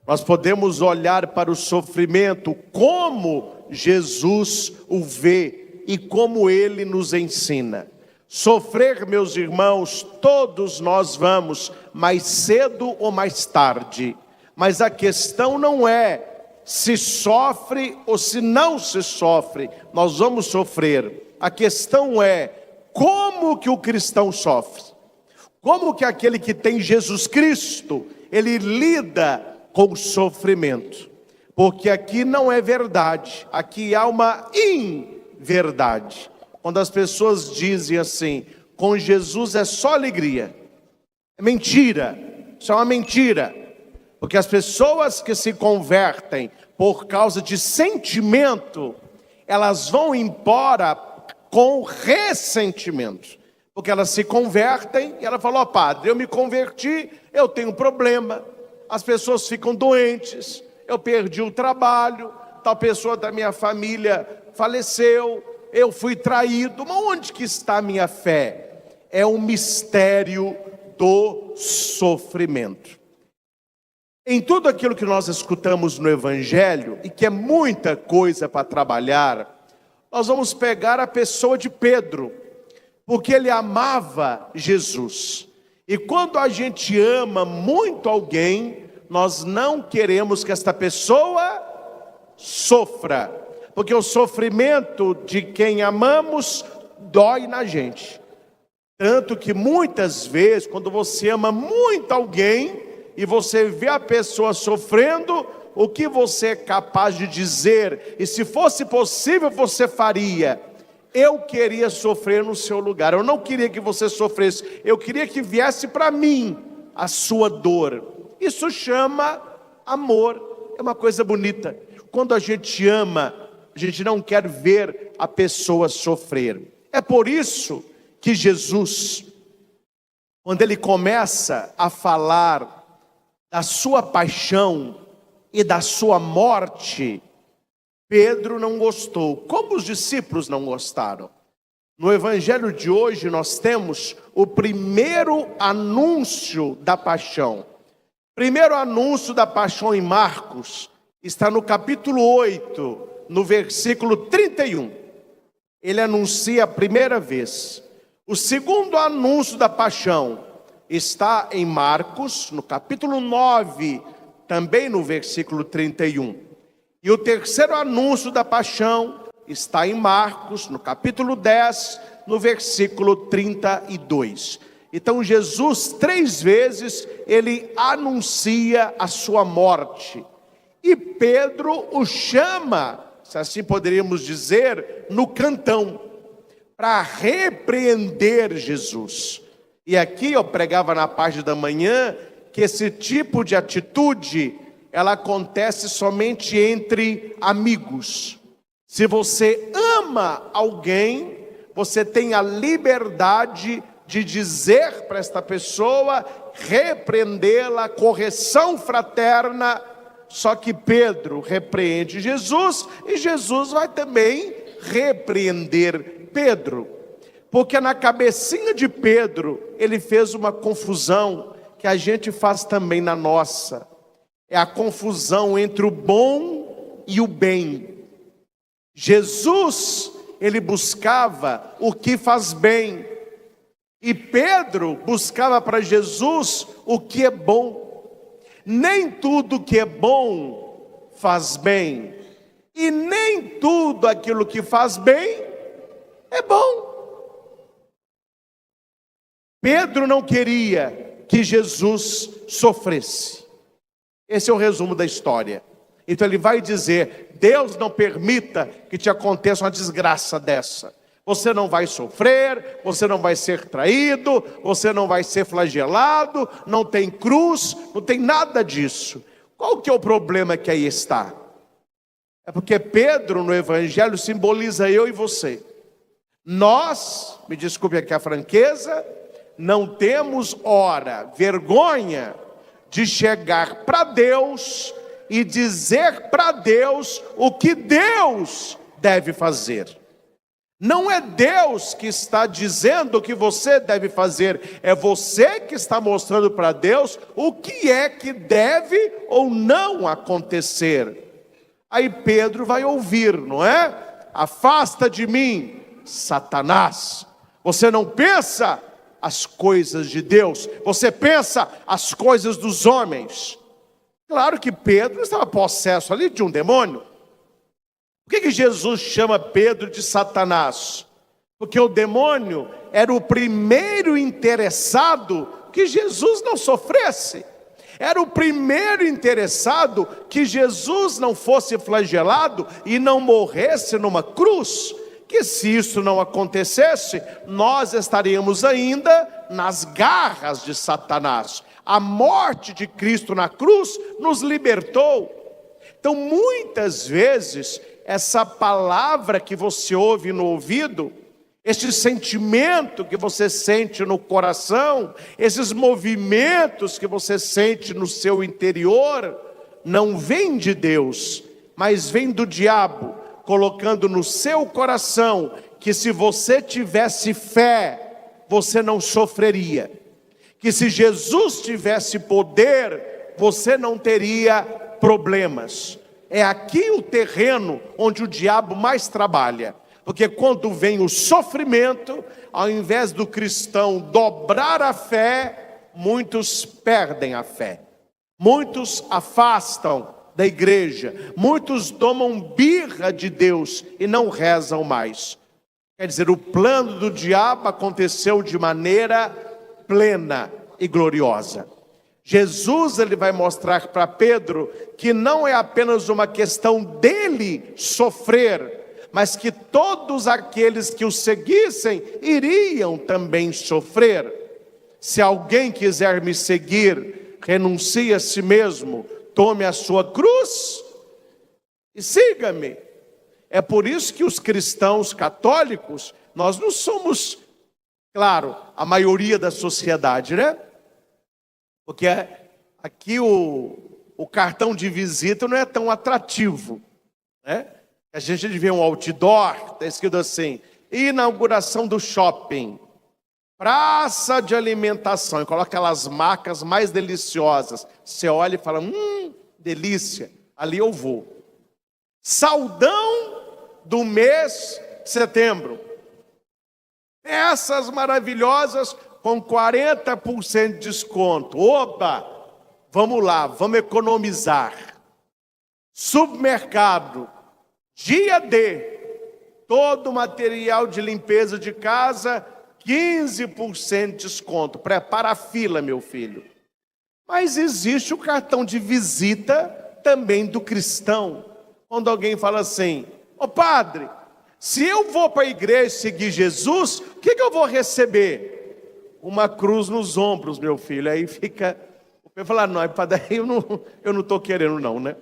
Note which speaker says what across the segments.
Speaker 1: Nós podemos olhar para o sofrimento como Jesus o vê e como ele nos ensina. Sofrer, meus irmãos, todos nós vamos, mais cedo ou mais tarde. Mas a questão não é se sofre ou se não se sofre, nós vamos sofrer. A questão é como que o cristão sofre. Como que aquele que tem Jesus Cristo, ele lida com o sofrimento. Porque aqui não é verdade, aqui há uma inverdade. Quando as pessoas dizem assim, com Jesus é só alegria. É mentira, isso é uma mentira. Porque as pessoas que se convertem por causa de sentimento, elas vão embora com ressentimento. Porque elas se convertem e ela fala, ó padre, eu me converti, eu tenho um problema. As pessoas ficam doentes, eu perdi o trabalho, tal pessoa da minha família faleceu, eu fui traído. Mas onde que está a minha fé? É um mistério do sofrimento. Em tudo aquilo que nós escutamos no Evangelho, e que é muita coisa para trabalhar, nós vamos pegar a pessoa de Pedro, porque ele amava Jesus. E quando a gente ama muito alguém, nós não queremos que esta pessoa sofra, porque o sofrimento de quem amamos dói na gente. Tanto que muitas vezes, quando você ama muito alguém e você vê a pessoa sofrendo, o que você é capaz de dizer, e se fosse possível você faria? Eu queria sofrer no seu lugar, eu não queria que você sofresse, eu queria que viesse para mim a sua dor. Isso chama amor, é uma coisa bonita. Quando a gente ama, a gente não quer ver a pessoa sofrer. É por isso que Jesus, quando ele começa a falar da sua paixão e da sua morte, Pedro não gostou, como os discípulos não gostaram. No evangelho de hoje nós temos o primeiro anúncio da paixão. Primeiro anúncio da paixão em Marcos está no capítulo 8, no versículo 31. Ele anuncia a primeira vez. O segundo anúncio da paixão está em Marcos, no capítulo 9, também no versículo 31. E o terceiro anúncio da paixão está em Marcos, no capítulo 10, no versículo 32. Então Jesus 3 vezes, ele anuncia a sua morte. E Pedro o chama, se assim poderíamos dizer, no cantão, para repreender Jesus. E aqui eu pregava na parte da manhã, que esse tipo de atitude, ela acontece somente entre amigos. Se você ama alguém, você tem a liberdade de dizer para esta pessoa, repreendê-la, correção fraterna. Só que Pedro repreende Jesus e Jesus vai também repreender Pedro. Porque na cabecinha de Pedro, ele fez uma confusão que a gente faz também na nossa. É a confusão entre o bom e o bem. Jesus, ele buscava o que faz bem. E Pedro buscava para Jesus o que é bom. Nem tudo que é bom faz bem. E nem tudo aquilo que faz bem é bom. Pedro não queria que Jesus sofresse. Esse é o resumo da história. Então ele vai dizer, Deus não permita que te aconteça uma desgraça dessa. Você não vai sofrer, você não vai ser traído, você não vai ser flagelado, não tem cruz, não tem nada disso. Qual que é o problema que aí está? É porque Pedro no evangelho simboliza eu e você. Nós, me desculpe aqui a franqueza, não temos vergonha de chegar para Deus e dizer para Deus o que Deus deve fazer. Não é Deus que está dizendo o que você deve fazer, é você que está mostrando para Deus o que é que deve ou não acontecer. Aí Pedro vai ouvir, não é? Afasta de mim, Satanás. Você não pensa as coisas de Deus, você pensa as coisas dos homens. Claro que Pedro estava possesso ali de um demônio. Por que Jesus chama Pedro de Satanás? Porque o demônio era o primeiro interessado que Jesus não sofresse. Era o primeiro interessado que Jesus não fosse flagelado e não morresse numa cruz. Que se isso não acontecesse, nós estaríamos ainda nas garras de Satanás. A morte de Cristo na cruz nos libertou. Então, muitas vezes, essa palavra que você ouve no ouvido, esse sentimento que você sente no coração, esses movimentos que você sente no seu interior, não vem de Deus, mas vem do diabo, colocando no seu coração que se você tivesse fé, você não sofreria. Que se Jesus tivesse poder, você não teria problemas. É aqui o terreno onde o diabo mais trabalha. Porque quando vem o sofrimento, ao invés do cristão dobrar a fé, muitos perdem a fé. Muitos afastam da igreja. Muitos tomam birra de Deus e não rezam mais. Quer dizer, o plano do diabo aconteceu de maneira plena e gloriosa. Jesus, ele vai mostrar para Pedro que não é apenas uma questão dele sofrer, mas que todos aqueles que o seguissem iriam também sofrer. Se alguém quiser me seguir, renuncie a si mesmo, tome a sua cruz e siga-me. É por isso que os cristãos católicos, nós não somos, claro, a maioria da sociedade, né? Porque aqui o cartão de visita não é tão atrativo, né? A gente vê um outdoor, está escrito assim, inauguração do shopping, praça de alimentação, e coloca aquelas macas mais deliciosas. Você olha e fala, delícia, ali eu vou. Saldão do mês de setembro. Peças maravilhosas com 40% de desconto. Opa, vamos lá, vamos economizar. Supermercado, dia D, todo material de limpeza de casa, 15% de desconto. Prepara a fila, meu filho. Mas existe o cartão de visita também do cristão. Quando alguém fala assim, ô padre, se eu vou para a igreja seguir Jesus, o que eu vou receber? Uma cruz nos ombros, meu filho. Aí fica, eu falo, não, padre, eu não estou querendo não, né?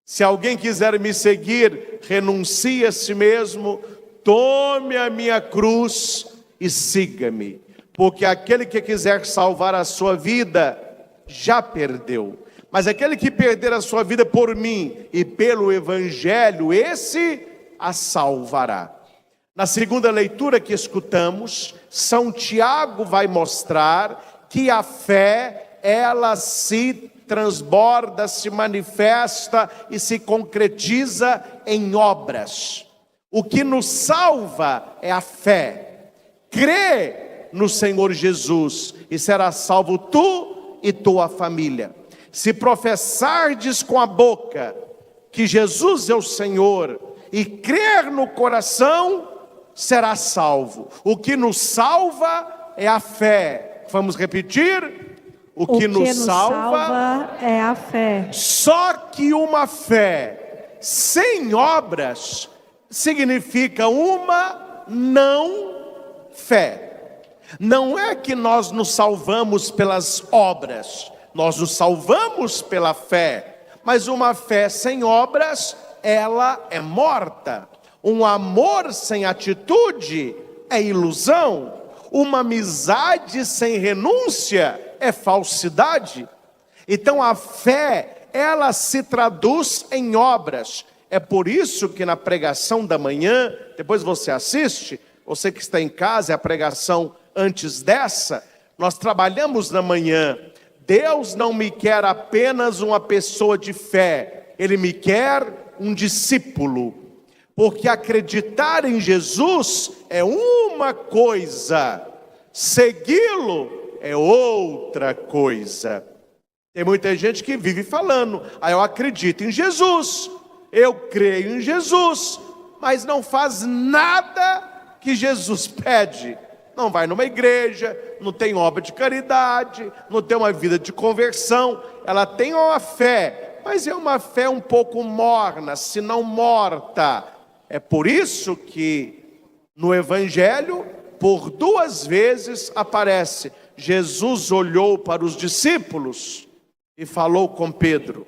Speaker 1: Se alguém quiser me seguir, renuncie a si mesmo, tome a minha cruz e siga-me. Porque aquele que quiser salvar a sua vida, já perdeu. Mas aquele que perder a sua vida por mim e pelo Evangelho, esse a salvará. Na segunda leitura que escutamos, São Tiago vai mostrar que a fé, ela se transborda, se manifesta e se concretiza em obras. O que nos salva é a fé. Crê no Senhor Jesus e será salvo tu e tua família. Se professardes com a boca que Jesus é o Senhor e crer no coração, será salvo. O que nos salva é a fé. Vamos repetir? O que nos salva
Speaker 2: é a fé.
Speaker 1: Só que uma fé sem obras significa uma não fé. Não é que nós nos salvamos pelas obras, nós nos salvamos pela fé. Mas uma fé sem obras, ela é morta. Um amor sem atitude é ilusão. Uma amizade sem renúncia é falsidade. Então a fé, ela se traduz em obras. É por isso que na pregação da manhã, depois você assiste, você que está em casa, é a pregação antes dessa, nós trabalhamos na manhã. Deus não me quer apenas uma pessoa de fé, Ele me quer um discípulo. Porque acreditar em Jesus é uma coisa, segui-lo é outra coisa. Tem muita gente que vive falando, eu acredito em Jesus, eu creio em Jesus, mas não faz nada que Jesus pede. Não vai numa igreja, não tem obra de caridade, não tem uma vida de conversão. Ela tem uma fé, mas é uma fé um pouco morna, se não morta. É por isso que no Evangelho, por 2 vezes aparece: Jesus olhou para os discípulos e falou com Pedro.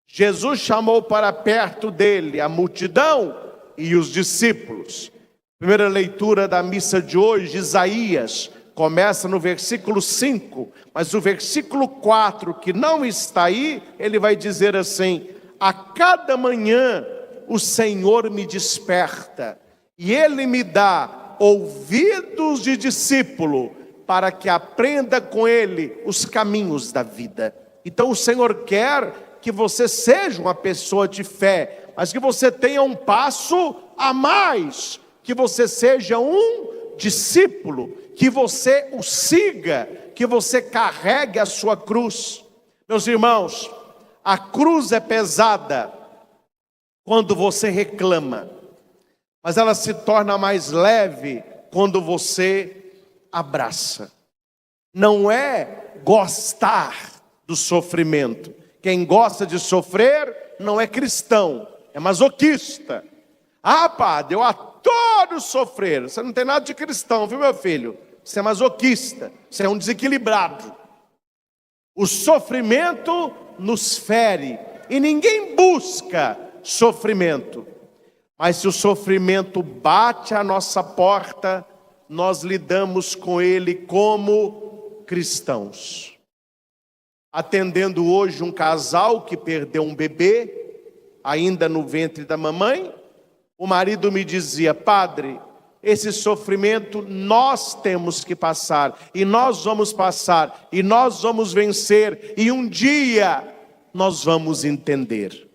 Speaker 1: Jesus chamou para perto dele a multidão e os discípulos. Primeira leitura da missa de hoje, Isaías, começa no versículo 5, mas o versículo 4, que não está aí, ele vai dizer assim: a cada manhã o Senhor me desperta, e Ele me dá ouvidos de discípulo, para que aprenda com Ele os caminhos da vida. Então o Senhor quer que você seja uma pessoa de fé, mas que você tenha um passo a mais, que você seja um discípulo, que você o siga, que você carregue a sua cruz. Meus irmãos, a cruz é pesada quando você reclama, mas ela se torna mais leve quando você abraça. Não é gostar do sofrimento. Quem gosta de sofrer não é cristão, é masoquista. Padre, eu adoro sofrer. Você não tem nada de cristão, viu, meu filho? Você é masoquista, você é um desequilibrado. O sofrimento nos fere, e ninguém busca sofrimento. Mas se o sofrimento bate à nossa porta, nós lidamos com ele como cristãos. Atendendo hoje um casal que perdeu um bebê, ainda no ventre da mamãe, o marido me dizia: padre, esse sofrimento nós temos que passar, e nós vamos passar, e nós vamos vencer, e um dia nós vamos entender.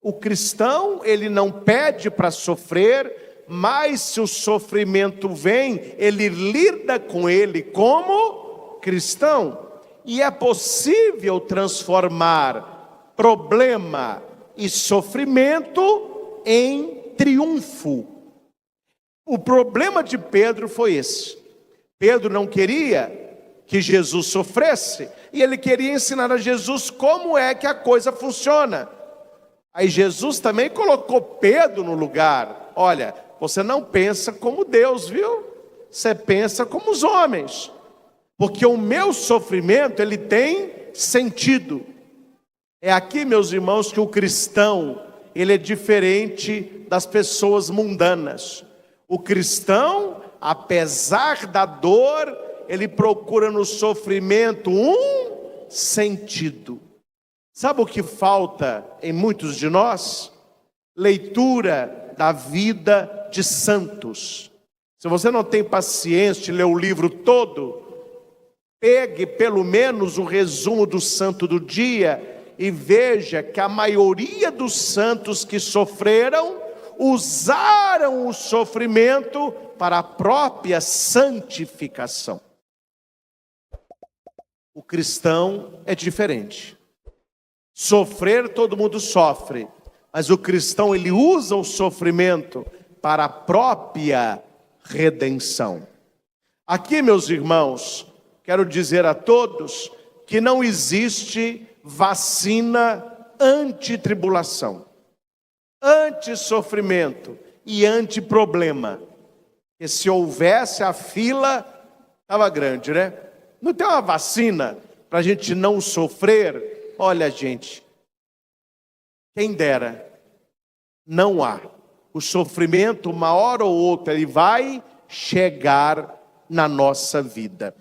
Speaker 1: O cristão, ele não pede para sofrer, mas se o sofrimento vem, ele lida com ele como cristão. E é possível transformar problema e sofrimento em triunfo. O problema de Pedro foi esse. Pedro não queria que Jesus sofresse, e ele queria ensinar a Jesus como é que a coisa funciona. Aí Jesus também colocou Pedro no lugar. Olha, você não pensa como Deus, viu? Você pensa como os homens. Porque o meu sofrimento, ele tem sentido. É aqui, meus irmãos, que o cristão, ele é diferente das pessoas mundanas. O cristão, apesar da dor, ele procura no sofrimento um sentido. Sabe o que falta em muitos de nós? Leitura da vida de santos. Se você não tem paciência de ler o livro todo, pegue pelo menos o resumo do santo do dia e veja que a maioria dos santos que sofreram, usaram o sofrimento para a própria santificação. O cristão é diferente. Sofrer, todo mundo sofre, mas o cristão, ele usa o sofrimento para a própria redenção. Aqui, meus irmãos, quero dizer a todos que não existe vacina anti-tribulação, anti-sofrimento e anti-problema. Porque se houvesse, a fila estava grande, né? Não tem uma vacina para a gente não sofrer. Olha, gente, quem dera, não há. O sofrimento, uma hora ou outra, ele vai chegar na nossa vida.